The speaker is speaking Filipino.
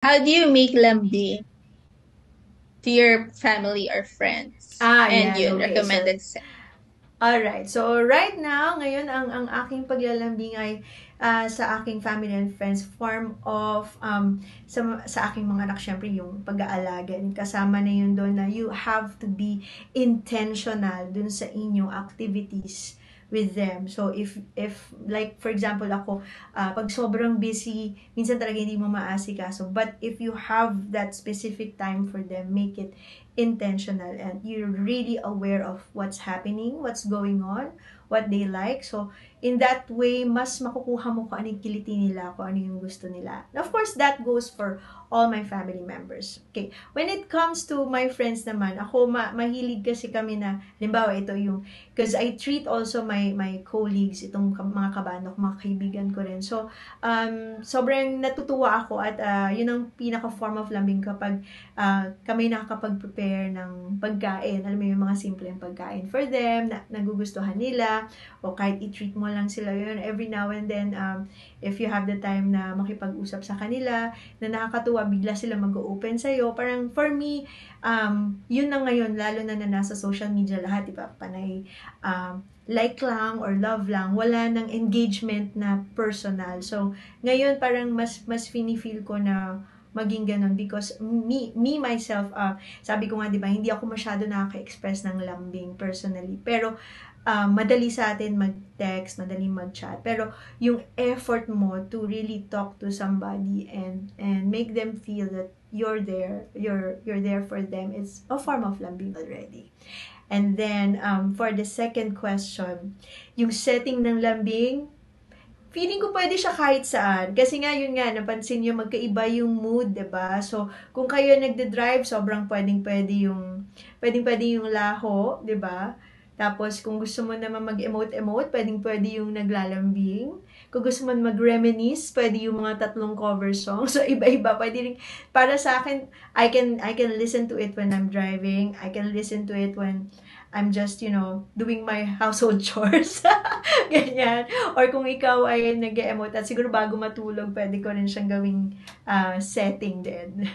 How do you make lambing to your family or friends? And Yan. yun, Okay. So, recommended set. alright. So, right now, ngayon, ang aking paglalambing ay sa aking family and friends, form of, sa aking mga anak, syempre, yung pag-aalaga. And kasama na yun doon na you have to be intentional dun sa inyong activities with them. So, if like, for example, ako, pag sobrang busy, minsan talaga hindi mo maasikaso. But if you have that specific time for them, make it intentional and you're really aware of what's happening, what's going on, what they like. So, in that way, mas makukuha mo kung ano yung kiliti nila, kung ano yung gusto nila. And of course, that goes for all my family members. Okay. When it comes to my friends naman, ako mahilig kasi kami na, halimbawa ito yung, because I treat also my colleagues, itong mga kabano, mga kaibigan ko rin. So, sobrang natutuwa ako at yun ang pinaka form of lambing kapag kami nakakapag-prepare ng pagkain. Alam mo yung mga simpleng pagkain for them, na nagugustuhan nila, o kahit i-treat mo lang sila yun every now and then, if you have the time na makipag-usap sa kanila, na nakakatuwa, bigla sila mag-open sa'yo. Parang for me, yun na ngayon, lalo na nasa social media lahat, diba? Panay, like lang or love lang, wala nang engagement na personal. So, ngayon parang mas feel ko na maging ganun because me myself, sabi ko nga 'di ba, hindi ako masyado nakaka-express ng lambing personally. Pero madali sa atin mag-text, madali mag-chat. Pero yung effort mo to really talk to somebody and make them feel that you're there for them, it's a form of lambing already. And then for the second question, yung setting ng lambing, feeling ko pwede siya kahit saan. Kasi nga, yun nga, napansin nyo, magkaiba yung mood, 'di ba? So, kung kayo nagde-drive, sobrang pwedeng-pwede yung laho, 'di ba? Tapos, kung gusto mo naman mag-emote-emote, pwedeng-pwede yung naglalambing. Kung gusto mo mag-reminisce, pwede yung mga tatlong cover song. So, iba-iba. Pwede rin, para sa akin, I can listen to it when I'm driving. I can listen to it when I'm just, doing my household chores. Ganyan. Or kung ikaw ay nag-emote at siguro bago matulog, pwede ko rin siyang gawing setting din.